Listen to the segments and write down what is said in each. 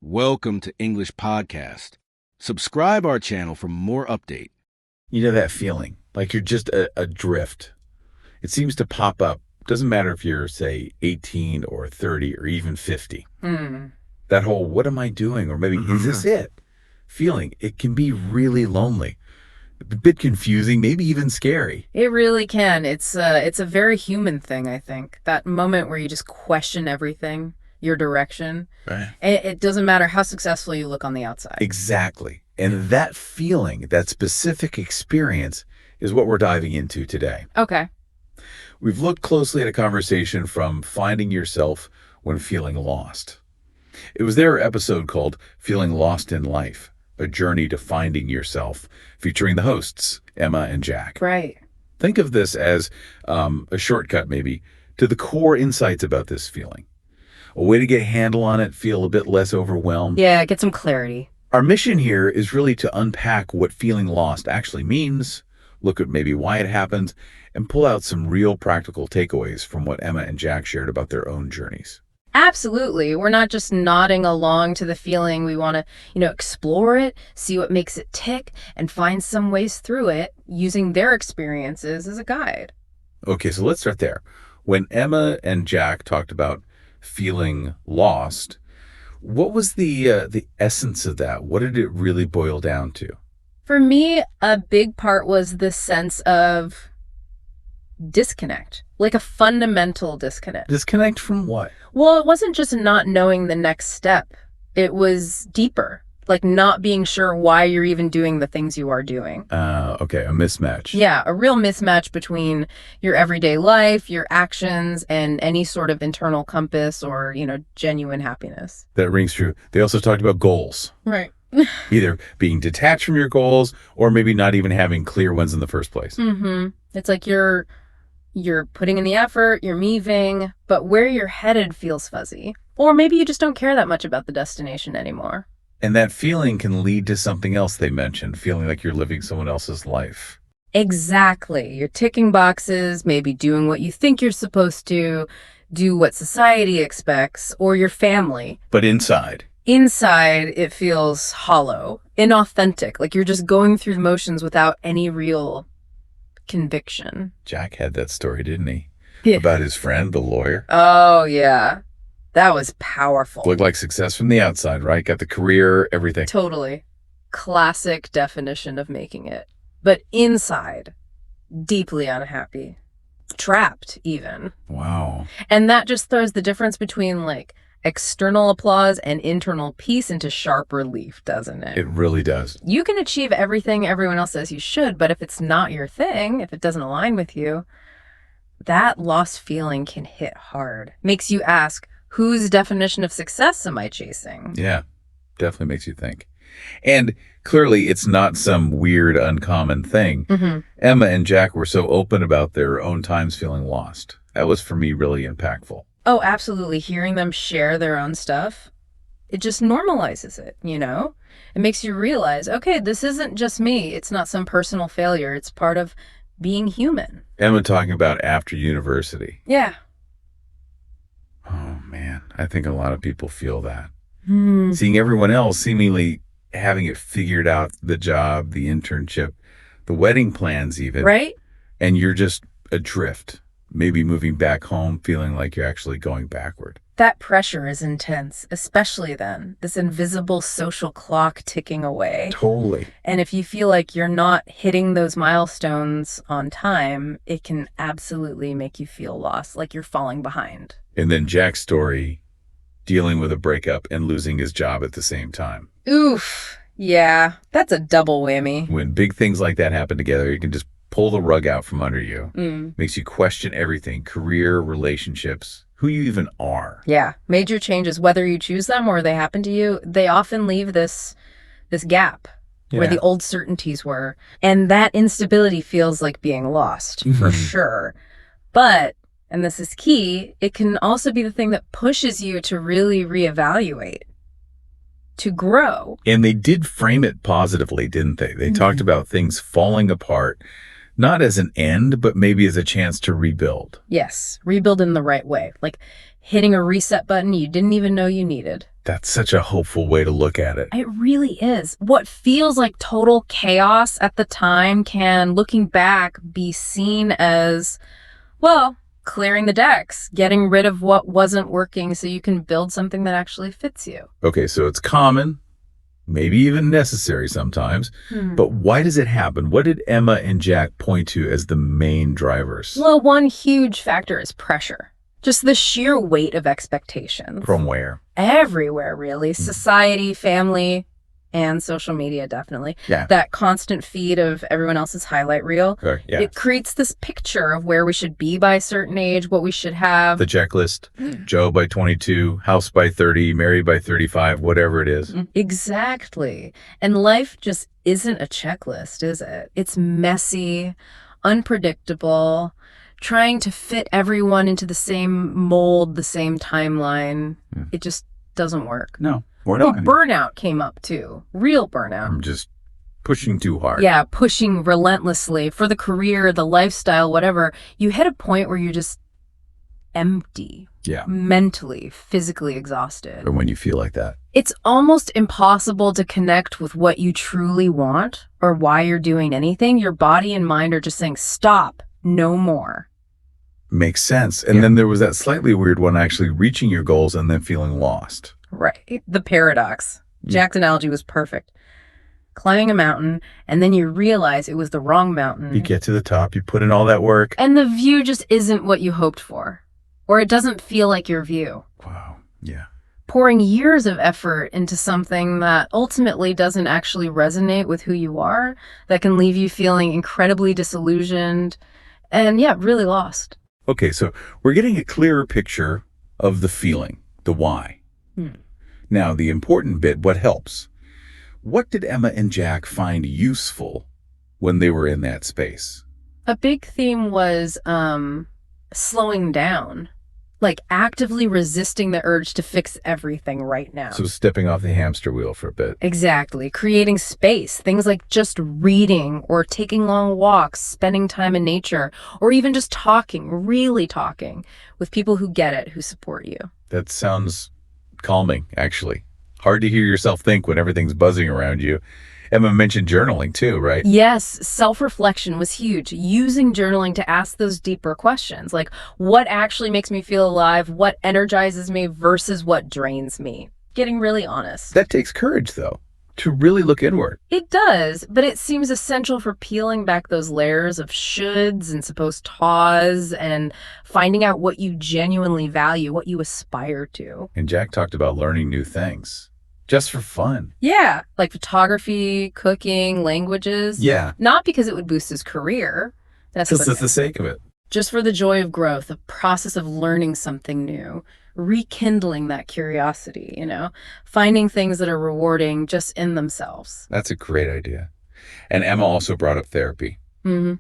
Welcome to English Podcast. Subscribe our channel for more update. You know that feeling, like you're just adrift. It seems to pop up. Doesn't matter if you're, say, 18 or 30 or even 50. That whole, what am I doing? Or maybe, is this it? Feeling, it can be really lonely. A bit confusing, maybe even scary. It really can. It's a very human thing, I think. That moment where you just question everything, your direction. Right. It doesn't matter how successful you look on the outside. Exactly. And that feeling, that specific experience is what we're diving into today. Okay. We've looked closely at a conversation from finding yourself when feeling lost. It was their episode called Feeling Lost in Life, a journey to finding yourself, featuring the hosts, Emma and Jack. Right. Think of this as a shortcut, maybe, to the core insights about this feeling. A way to get a handle on it, feel a bit less overwhelmed. Yeah, get some clarity. Our mission here is really to unpack what feeling lost actually means, look at maybe why it happens, and pull out some real practical takeaways from what Emma and Jack shared about their own journeys. Absolutely. We're not just nodding along to the feeling. We want to, explore it, see what makes it tick, and find some ways through it using their experiences as a guide. Okay, so let's start there. When Emma and Jack talked about feeling lost, what was the essence of that? What did it really boil down to? For me, a big part was the sense of disconnect, like a fundamental disconnect. Disconnect from what? Well, it wasn't just not knowing the next step. It was deeper, like not being sure why you're even doing the things you are doing. Okay, a mismatch. Yeah, a real mismatch between your everyday life, your actions, and any sort of internal compass or, genuine happiness. That rings true. They also talked about goals. Right. Either being detached from your goals or maybe not even having clear ones in the first place. It's like you're putting in the effort, you're moving, but where you're headed feels fuzzy. Or maybe you just don't care that much about the destination anymore. And that feeling can lead to something else they mentioned, feeling like you're living someone else's life. Exactly. You're ticking boxes, maybe doing what you think you're supposed to, do what society expects, or your family. But inside, it feels hollow, inauthentic, like you're just going through the motions without any real conviction. Jack had that story, didn't he? Yeah. About his friend, the lawyer. Oh, yeah. That was powerful. Looked like success from the outside, right? Got the career, everything. Totally. Classic definition of making it. But inside, deeply unhappy. Trapped, even. Wow. And that just throws the difference between, external applause and internal peace into sharp relief, doesn't it? It really does. You can achieve everything everyone else says you should, but if it's not your thing, if it doesn't align with you, that lost feeling can hit hard. Makes you ask, whose definition of success am I chasing? Yeah, definitely makes you think. And clearly, it's not some weird, uncommon thing. Emma and Jack were so open about their own times feeling lost. That was, for me, really impactful. Oh, absolutely. Hearing them share their own stuff, it just normalizes it, It makes you realize, okay, this isn't just me. It's not some personal failure. It's part of being human. Emma talking about after university. Yeah. Oh, man. I think a lot of people feel that. Seeing everyone else seemingly having it figured out, the job, the internship, the wedding plans even. Right? And you're just adrift. Maybe moving back home, feeling like you're actually going backward. That pressure is intense, especially then. This invisible social clock ticking away. Totally. And if you feel like you're not hitting those milestones on time, it can absolutely make you feel lost, like you're falling behind. And then Jack's story, dealing with a breakup and losing his job at the same time. Oof. Yeah, that's a double whammy. When big things like that happen together, you can just pull the rug out from under you. Makes you question everything, career, relationships, who you even are. Yeah, major changes, whether you choose them or they happen to you, they often leave this gap where the old certainties were. And that instability feels like being lost, for sure. But, and this is key, it can also be the thing that pushes you to really reevaluate, to grow. And they did frame it positively, didn't they? They talked about things falling apart, not as an end, but maybe as a chance to rebuild. Yes, rebuild in the right way. Like hitting a reset button you didn't even know you needed. That's such a hopeful way to look at it. It really is. What feels like total chaos at the time can, looking back, be seen as, well, clearing the decks, getting rid of what wasn't working so you can build something that actually fits you. Okay, so it's common, maybe even necessary sometimes, but why does it happen? What did Emma and Jack point to as the main drivers? Well, one huge factor is pressure. Just the sheer weight of expectations. From where? Everywhere, really. Society, family, and social media, definitely. Yeah. That constant feed of everyone else's highlight reel. Yeah. It creates this picture of where we should be by a certain age, what we should have. The checklist, Joe by 22, house by 30, married by 35, whatever it is. Exactly. And life just isn't a checklist, is it? It's messy, unpredictable, trying to fit everyone into the same mold, the same timeline. It just doesn't work. No. We're not. Burnout came up too. Real burnout. I'm just pushing too hard. Yeah, pushing relentlessly for the career, the lifestyle, whatever. You hit a point where you're just empty. Yeah. Mentally, physically exhausted. Or when you feel like that. It's almost impossible to connect with what you truly want or why you're doing anything. Your body and mind are just saying, stop, no more. Makes sense. And then there was that slightly weird one, actually reaching your goals and then feeling lost. Right. The paradox. Jack's analogy was perfect. Climbing a mountain, and then you realize it was the wrong mountain. You get to the top, you put in all that work. And the view just isn't what you hoped for. Or it doesn't feel like your view. Wow. Yeah. Pouring years of effort into something that ultimately doesn't actually resonate with who you are, that can leave you feeling incredibly disillusioned and, really lost. Okay, so we're getting a clearer picture of the feeling, the why. Now, the important bit, what helps? What did Emma and Jack find useful when they were in that space? A big theme was slowing down, like actively resisting the urge to fix everything right now. So stepping off the hamster wheel for a bit. Exactly. Creating space, things like just reading or taking long walks, spending time in nature, or even just talking, really talking with people who get it, who support you. That sounds calming, actually. Hard to hear yourself think when everything's buzzing around you. Emma mentioned journaling too, right? Yes, self-reflection was huge. Using journaling to ask those deeper questions, like what actually makes me feel alive, what energizes me versus what drains me. Getting really honest. That takes courage, though, to really look inward. It does, but it seems essential for peeling back those layers of shoulds and supposed taws and finding out what you genuinely value, what you aspire to. And Jack talked about learning new things. Just for fun. Yeah, like photography, cooking, languages. Yeah. Not because it would boost his career. Just for the sake of it. Just for the joy of growth, the process of learning something new, rekindling that curiosity, finding things that are rewarding just in themselves. That's a great idea. And Emma also brought up therapy. The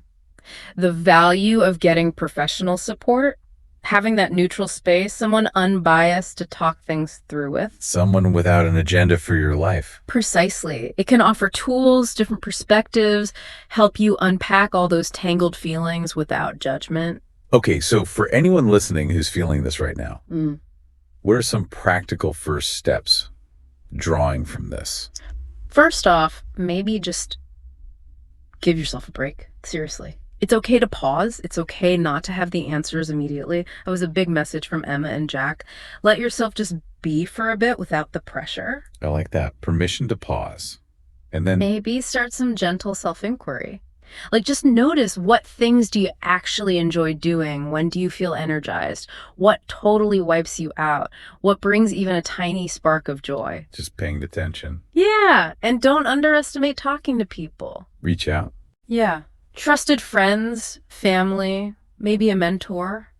value of getting professional support, having that neutral space, someone unbiased to talk things through with. Someone without an agenda for your life. Precisely. It can offer tools, different perspectives, help you unpack all those tangled feelings without judgment. Okay, so for anyone listening who's feeling this right now, what are some practical first steps drawing from this? First off, maybe just give yourself a break. Seriously. It's okay to pause. It's okay not to have the answers immediately. That was a big message from Emma and Jack. Let yourself just be for a bit without the pressure. I like that. Permission to pause. And then maybe start some gentle self-inquiry. Like just notice, what things do you actually enjoy doing? When do you feel energized? What totally wipes you out? What brings even a tiny spark of joy? Just paying attention. Yeah. And don't underestimate talking to people. Reach out. Yeah. Trusted friends, family, maybe a mentor.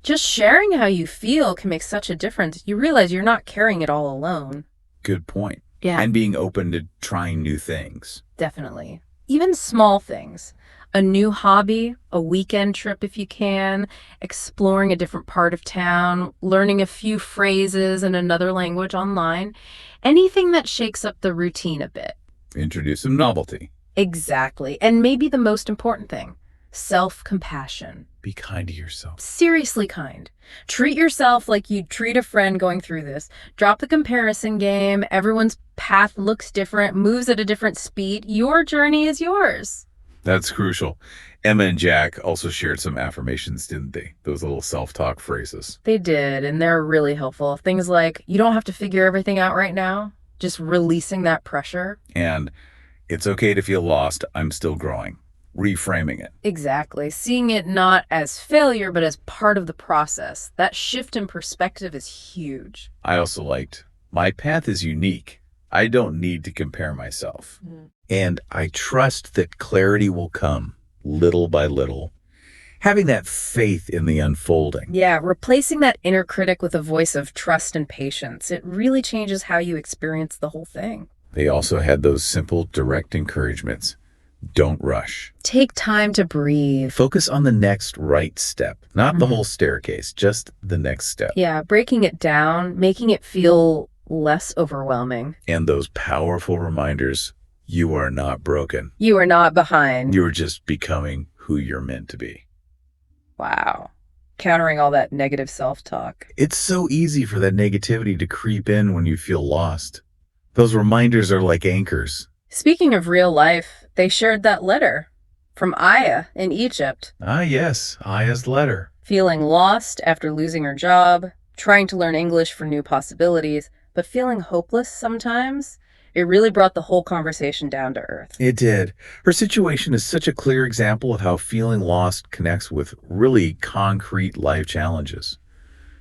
Just sharing how you feel can make such a difference. You realize you're not carrying it all alone. Good point. Yeah. And being open to trying new things. Definitely. Even small things. A new hobby, a weekend trip if you can, exploring a different part of town, learning a few phrases in another language online. Anything that shakes up the routine a bit. Introduce some novelty. Exactly. And maybe the most important thing, Self-compassion. Be kind to yourself. Seriously kind. Treat yourself like you'd treat a friend going through this. Drop the comparison game. Everyone's path looks different, moves at a different speed. Your journey is yours. That's crucial. Emma and Jack also shared some affirmations, didn't they? Those little self-talk phrases. They did, and they're really helpful. Things like, you don't have to figure everything out right now. Just releasing that pressure. And it's okay to feel lost. I'm still growing. Reframing it. Exactly. Seeing it not as failure, but as part of the process. That shift in perspective is huge. I also liked, my path is unique. I don't need to compare myself. And I trust that clarity will come little by little. Having that faith in the unfolding. Yeah, replacing that inner critic with a voice of trust and patience. It really changes how you experience the whole thing. They also had those simple, direct encouragements. Don't rush. Take time to breathe. Focus on the next right step, not the whole staircase, just the next step. Yeah, breaking it down, making it feel less overwhelming. And those powerful reminders, you are not broken. You are not behind. You're just becoming who you're meant to be. Wow. Countering all that negative self-talk. It's so easy for that negativity to creep in when you feel lost. Those reminders are like anchors. Speaking of real life, they shared that letter from Aya in Egypt. Ah, yes, Aya's letter. Feeling lost after losing her job, trying to learn English for new possibilities, but feeling hopeless sometimes. It really brought the whole conversation down to earth. It did. Her situation is such a clear example of how feeling lost connects with really concrete life challenges.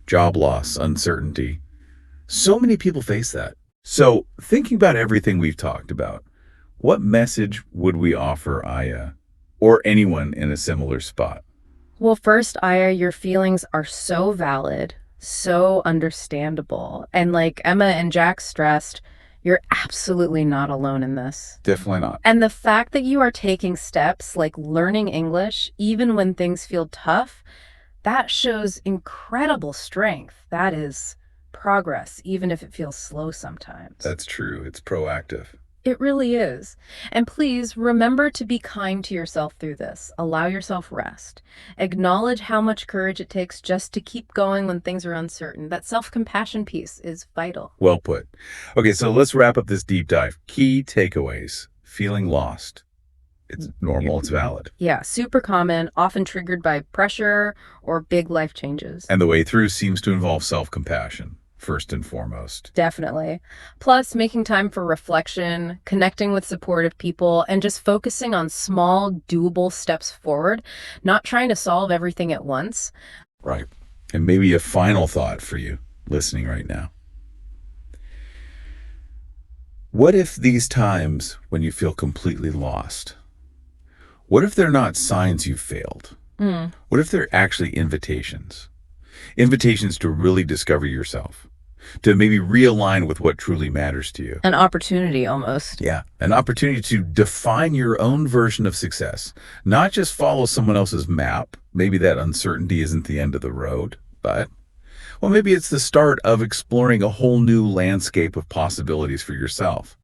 Job loss, uncertainty. So many people face that. So, thinking about everything we've talked about, what message would we offer Aya or anyone in a similar spot? Well, first, Aya, your feelings are so valid, so understandable. And like Emma and Jack stressed, you're absolutely not alone in this. Definitely not. And the fact that you are taking steps like learning English, even when things feel tough, that shows incredible strength. That is progress, even if it feels slow sometimes. That's true. It's proactive. It really is. And please remember to be kind to yourself through this. Allow yourself rest. Acknowledge how much courage it takes just to keep going when things are uncertain. That self-compassion piece is vital. Well put. Okay, so let's wrap up this deep dive. Key takeaways. Feeling lost. It's normal. It's valid. Yeah, super common, often triggered by pressure or big life changes. And the way through seems to involve self-compassion, first and foremost. Definitely. Plus, making time for reflection, connecting with supportive people, and just focusing on small, doable steps forward, not trying to solve everything at once. Right. And maybe a final thought for you listening right now. What if these times when you feel completely lost, what if they're not signs you've failed? What if they're actually invitations? Invitations to really discover yourself, to maybe realign with what truly matters to you. An opportunity almost. Yeah, an opportunity to define your own version of success, not just follow someone else's map. Maybe that uncertainty isn't the end of the road, but, well, maybe it's the start of exploring a whole new landscape of possibilities for yourself.